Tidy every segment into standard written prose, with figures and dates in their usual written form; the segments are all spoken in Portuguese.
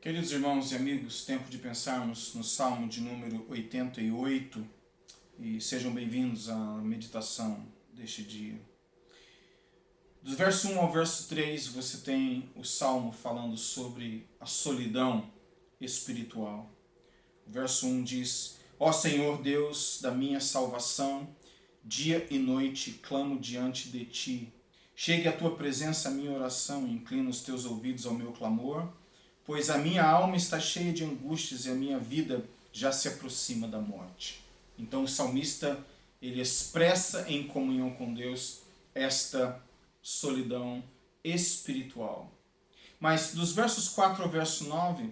Queridos irmãos e amigos, tempo de pensarmos no Salmo de número 88 e sejam bem-vindos à meditação deste dia. Do verso 1 ao verso 3 você tem o Salmo falando sobre a solidão espiritual. O verso 1 diz: Ó Senhor Deus da minha salvação, dia e noite clamo diante de Ti. Chegue à Tua presença a minha oração, inclina os Teus ouvidos ao meu clamor, pois a minha alma está cheia de angústias e a minha vida já se aproxima da morte. Então o salmista, ele expressa em comunhão com Deus esta solidão espiritual. Mas dos versos 4 ao verso 9,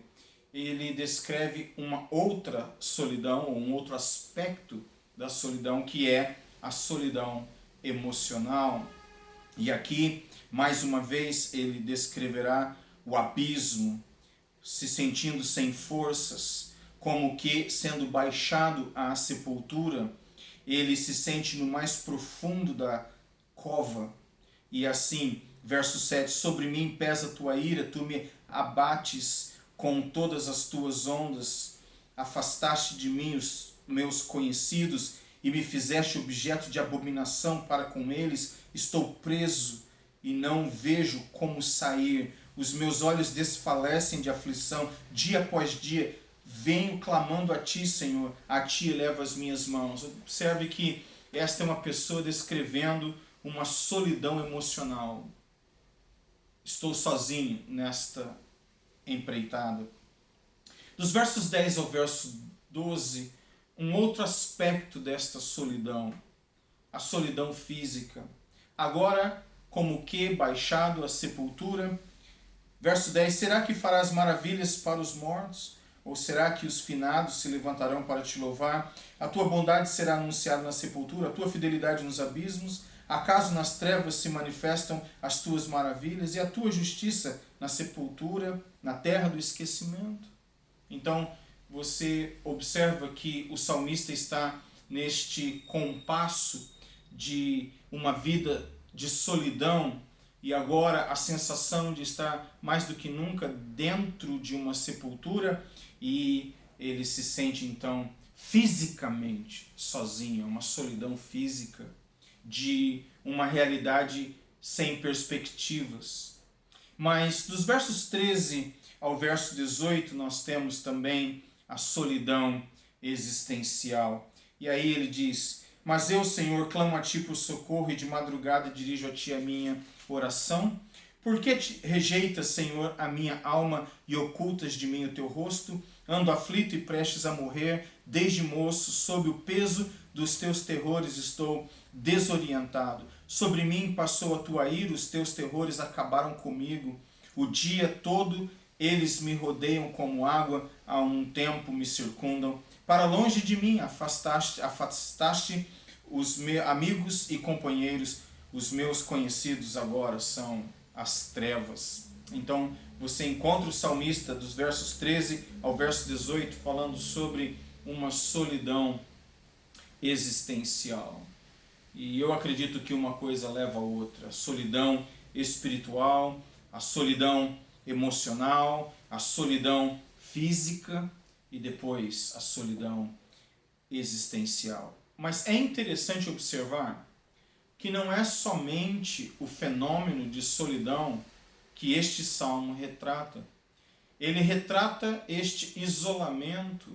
ele descreve uma outra solidão, ou um outro aspecto da solidão, que é a solidão emocional. E aqui, mais uma vez, ele descreverá o abismo, se sentindo sem forças, como que sendo baixado à sepultura, ele se sente no mais profundo da cova. E assim, verso 7, sobre mim pesa a tua ira, tu me abates com todas as tuas ondas, afastaste de mim os meus conhecidos e me fizeste objeto de abominação para com eles, estou preso e não vejo como sair. Os meus olhos desfalecem de aflição, dia após dia venho clamando a Ti, Senhor, a Ti elevo as minhas mãos. Observe que esta é uma pessoa descrevendo uma solidão emocional. Estou sozinho nesta empreitada. Dos versos 10 ao verso 12, um outro aspecto desta solidão, a solidão física. Agora, como que baixado à sepultura. Verso 10, será que farás maravilhas para os mortos? Ou será que os finados se levantarão para te louvar? A tua bondade será anunciada na sepultura, a tua fidelidade nos abismos? Acaso nas trevas se manifestam as tuas maravilhas e a tua justiça na sepultura, na terra do esquecimento? Então, você observa que o salmista está neste compasso de uma vida de solidão, e agora a sensação de estar mais do que nunca dentro de uma sepultura, e ele se sente então fisicamente sozinho, uma solidão física, de uma realidade sem perspectivas. Mas dos versos 13 ao verso 18 nós temos também a solidão existencial. E aí ele diz: mas eu, Senhor, clamo a Ti por socorro e de madrugada dirijo a Ti a minha oração. Por que rejeitas, Senhor, a minha alma e ocultas de mim o Teu rosto? Ando aflito e prestes a morrer, desde moço, sob o peso dos Teus terrores estou desorientado. Sobre mim passou a Tua ira, os Teus terrores acabaram comigo. O dia todo eles me rodeiam como água, há um tempo me circundam. Para longe de mim afastaste os meus amigos e companheiros, os meus conhecidos agora são as trevas. Então você encontra o salmista dos versos 13 ao verso 18 falando sobre uma solidão existencial. E eu acredito que uma coisa leva a outra: a solidão espiritual, a solidão emocional, a solidão física e depois a solidão existencial. Mas é interessante observar que não é somente o fenômeno de solidão que este salmo retrata. Ele retrata este isolamento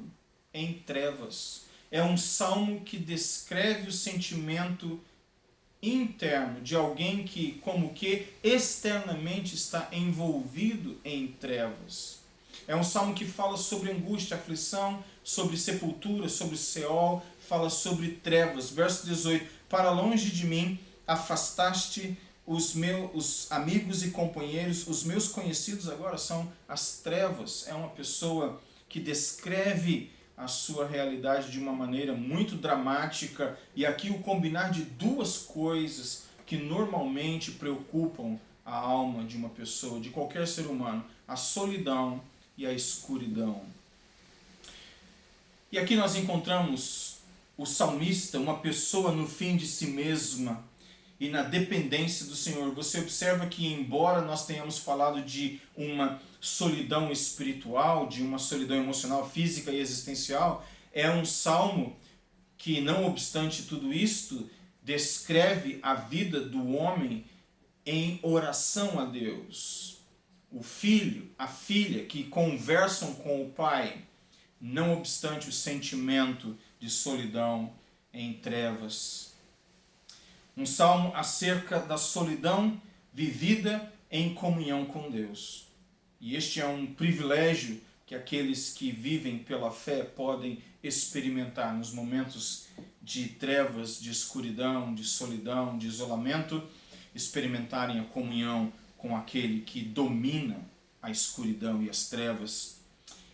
em trevas. É um salmo que descreve o sentimento interno de alguém que, como que externamente está envolvido em trevas. É um salmo que fala sobre angústia, aflição, sobre sepultura, sobre Seol, fala sobre trevas. Verso 18, para longe de mim afastaste os meus amigos e companheiros, os meus conhecidos agora são as trevas. É uma pessoa que descreve a sua realidade de uma maneira muito dramática, e aqui o combinar de duas coisas que normalmente preocupam a alma de uma pessoa, de qualquer ser humano: a solidão e a escuridão. E aqui nós encontramos o salmista, uma pessoa no fim de si mesma e na dependência do Senhor. Você observa que, embora nós tenhamos falado de uma solidão espiritual, de uma solidão emocional, física e existencial, é um salmo que, não obstante tudo isto, descreve a vida do homem em oração a Deus. O filho, a filha que conversam com o pai, não obstante o sentimento de solidão em trevas. Um salmo acerca da solidão vivida em comunhão com Deus. E este é um privilégio que aqueles que vivem pela fé podem experimentar nos momentos de trevas, de escuridão, de solidão, de isolamento, experimentarem a comunhão com aquele que domina a escuridão e as trevas.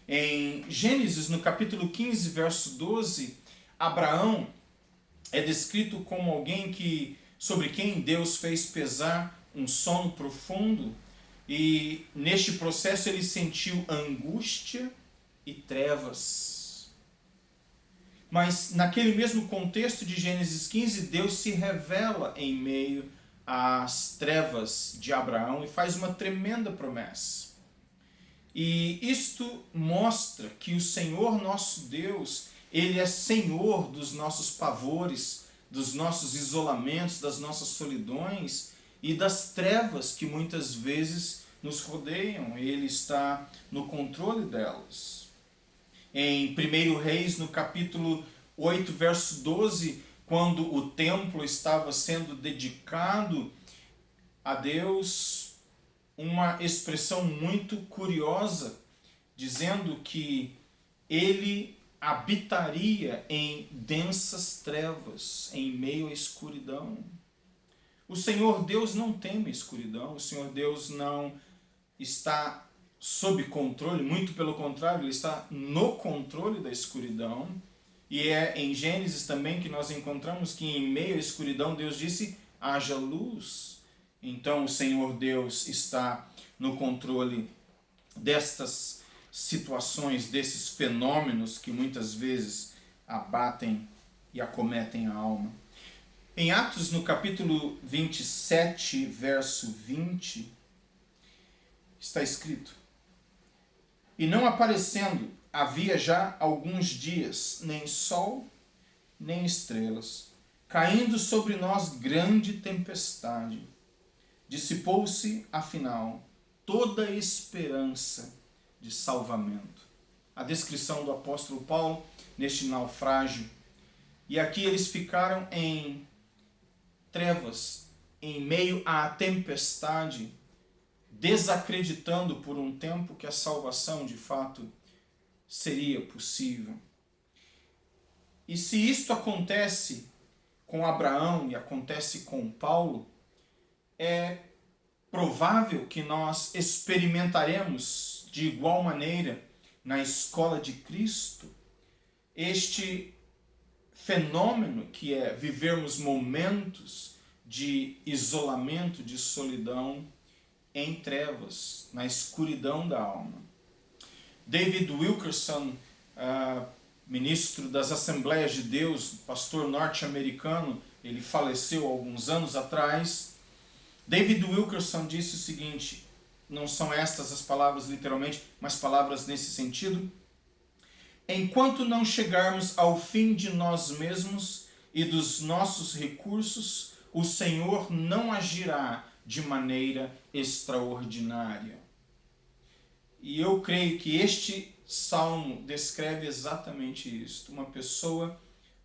Em Gênesis, no capítulo 15, verso 12, Abraão é descrito como alguém sobre quem Deus fez pesar um sono profundo, e neste processo ele sentiu angústia e trevas. Mas naquele mesmo contexto de Gênesis 15, Deus se revela em meio às trevas de Abraão e faz uma tremenda promessa. E isto mostra que o Senhor nosso Deus, Ele é Senhor dos nossos pavores, dos nossos isolamentos, das nossas solidões e das trevas que muitas vezes nos rodeiam. Ele está no controle delas. Em 1 Reis, no capítulo 8, verso 12, quando o templo estava sendo dedicado a Deus, uma expressão muito curiosa, dizendo que ele habitaria em densas trevas, em meio à escuridão. O Senhor Deus não teme a escuridão, o Senhor Deus não está sob controle, muito pelo contrário, Ele está no controle da escuridão. E é em Gênesis também que nós encontramos que em meio à escuridão Deus disse, haja luz. Então o Senhor Deus está no controle destas situações, desses fenômenos que muitas vezes abatem e acometem a alma. Em Atos, no capítulo 27, verso 20, está escrito: E não aparecendo havia já alguns dias, nem sol, nem estrelas, caindo sobre nós grande tempestade. Dissipou-se, afinal, toda a esperança de salvamento. A descrição do apóstolo Paulo neste naufrágio. E aqui eles ficaram em trevas, em meio à tempestade, desacreditando por um tempo que a salvação de fato seria possível. E se isto acontece com Abraão e acontece com Paulo, é provável que nós experimentaremos de igual maneira na escola de Cristo este fenômeno que é vivermos momentos de isolamento, de solidão em trevas, na escuridão da alma. David Wilkerson, ministro das Assembleias de Deus, pastor norte-americano, ele faleceu há alguns anos atrás. David Wilkerson disse o seguinte, não são estas as palavras literalmente, mas palavras nesse sentido: enquanto não chegarmos ao fim de nós mesmos e dos nossos recursos, o Senhor não agirá de maneira extraordinária. E eu creio que este salmo descreve exatamente isto. Uma pessoa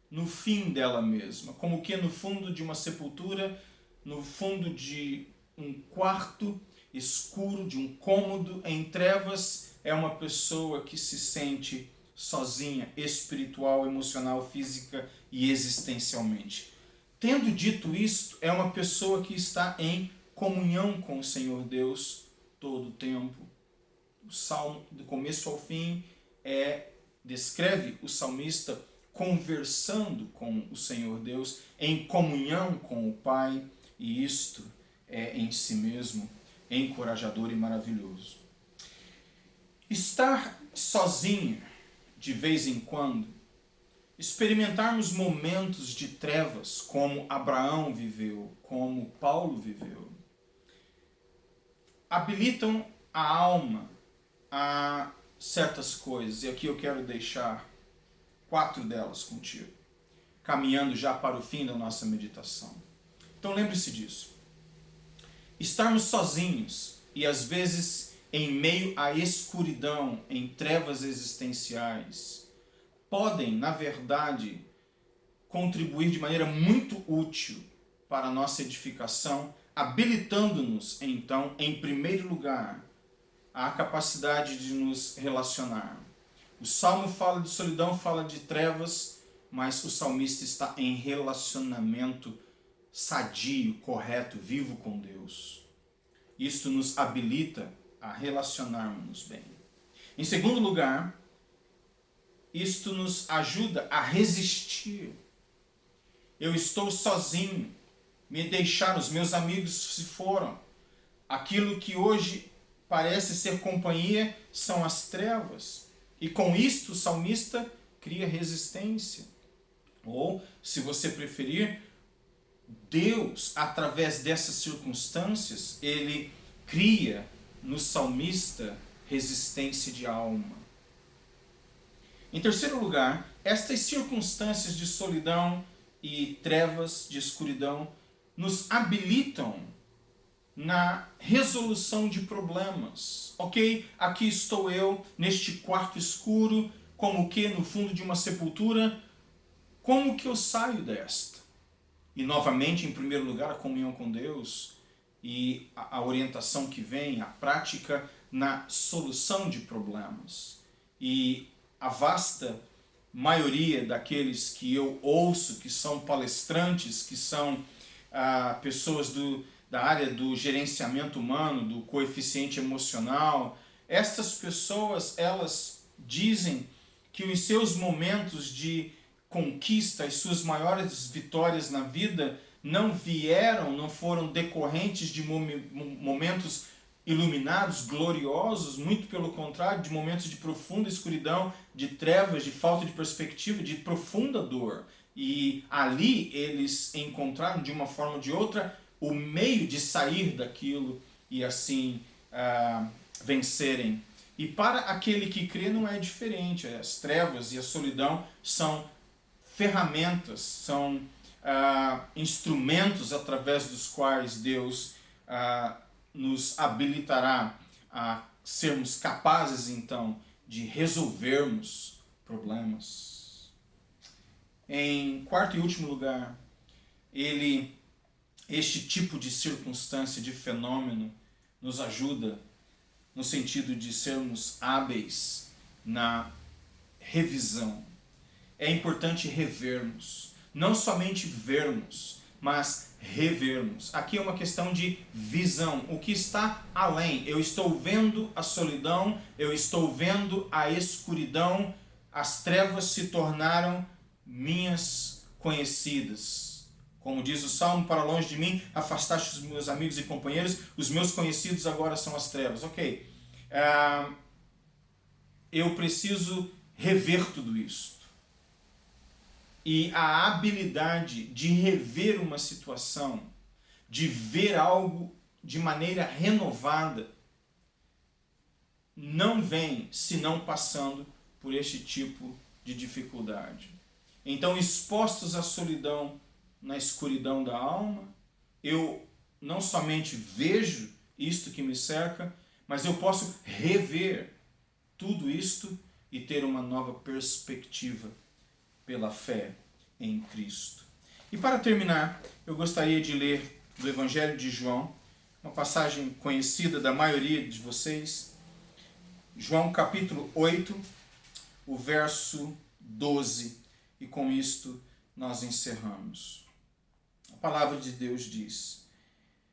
no fim dela mesma, como que no fundo de uma sepultura, no fundo de um quarto escuro, de um cômodo em trevas, é uma pessoa que se sente sozinha, espiritual, emocional, física e existencialmente. Tendo dito isto, é uma pessoa que está em comunhão com o Senhor Deus todo o tempo. O salmo, do começo ao fim, descreve o salmista conversando com o Senhor Deus, em comunhão com o Pai, e isto é em si mesmo encorajador e maravilhoso. Estar sozinho de vez em quando, experimentarmos momentos de trevas como Abraão viveu, como Paulo viveu, habilitam a alma a certas coisas, e aqui eu quero deixar 4 delas contigo, caminhando já para o fim da nossa meditação. Então lembre-se disso. Estarmos sozinhos e às vezes em meio à escuridão, em trevas existenciais, podem, na verdade, contribuir de maneira muito útil para a nossa edificação, habilitando-nos, então, em primeiro lugar, à capacidade de nos relacionar. O Salmo fala de solidão, fala de trevas, mas o salmista está em relacionamento sadio, correto, vivo com Deus. Isto nos habilita a relacionarmos bem. Em segundo lugar, isto nos ajuda a resistir. Eu estou sozinho, me deixaram, os meus amigos se foram. Aquilo que hoje parece ser companhia são as trevas. E com isto o salmista cria resistência. Ou, se você preferir, Deus, através dessas circunstâncias, ele cria no salmista resistência de alma. Em terceiro lugar, estas circunstâncias de solidão e trevas, de escuridão, nos habilitam na resolução de problemas. Ok, aqui estou eu, neste quarto escuro, como que no fundo de uma sepultura. Como que eu saio desta? E novamente, em primeiro lugar, a comunhão com Deus e a orientação que vem, a prática na solução de problemas. E a vasta maioria daqueles que eu ouço, que são palestrantes, que são pessoas da área do gerenciamento humano, do coeficiente emocional, estas pessoas, elas dizem que os seus momentos de conquista, as suas maiores vitórias na vida não foram decorrentes de momentos iluminados, gloriosos, muito pelo contrário, de momentos de profunda escuridão, de trevas, de falta de perspectiva, de profunda dor. E ali eles encontraram, de uma forma ou de outra, o meio de sair daquilo e assim vencerem. E para aquele que crê não é diferente. As trevas e a solidão são ferramentas, são instrumentos através dos quais Deus nos habilitará a sermos capazes, então, de resolvermos problemas. Em quarto e último lugar, este tipo de circunstância, de fenômeno, nos ajuda no sentido de sermos hábeis na revisão. É importante revermos, não somente vermos, mas revermos. Aqui é uma questão de visão, o que está além. Eu estou vendo a solidão, eu estou vendo a escuridão, as trevas se tornaram minhas conhecidas. Como diz o Salmo, para longe de mim afastaste os meus amigos e companheiros, os meus conhecidos agora são as trevas. Ok, eu preciso rever tudo isso. E a habilidade de rever uma situação, de ver algo de maneira renovada, não vem senão passando por este tipo de dificuldade. Então, expostos à solidão, na escuridão da alma, eu não somente vejo isto que me cerca, mas eu posso rever tudo isto e ter uma nova perspectiva pela fé em Cristo. E para terminar, eu gostaria de ler do Evangelho de João, uma passagem conhecida da maioria de vocês, João capítulo 8, o verso 12, e com isto nós encerramos. A palavra de Deus diz: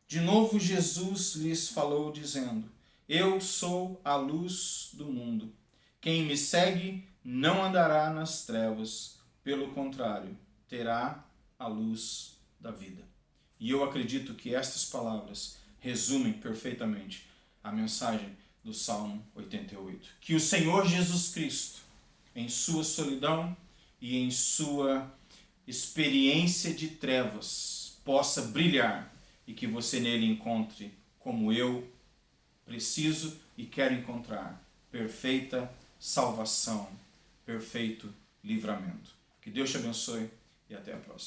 de novo Jesus lhes falou dizendo: eu sou a luz do mundo. Quem me segue não andará nas trevas, pelo contrário, terá a luz da vida. E eu acredito que estas palavras resumem perfeitamente a mensagem do Salmo 88. Que o Senhor Jesus Cristo, em sua solidão e em sua experiência de trevas, possa brilhar e que você nele encontre, como eu preciso e quero encontrar, perfeita salvação, perfeito livramento. Que Deus te abençoe e até a próxima.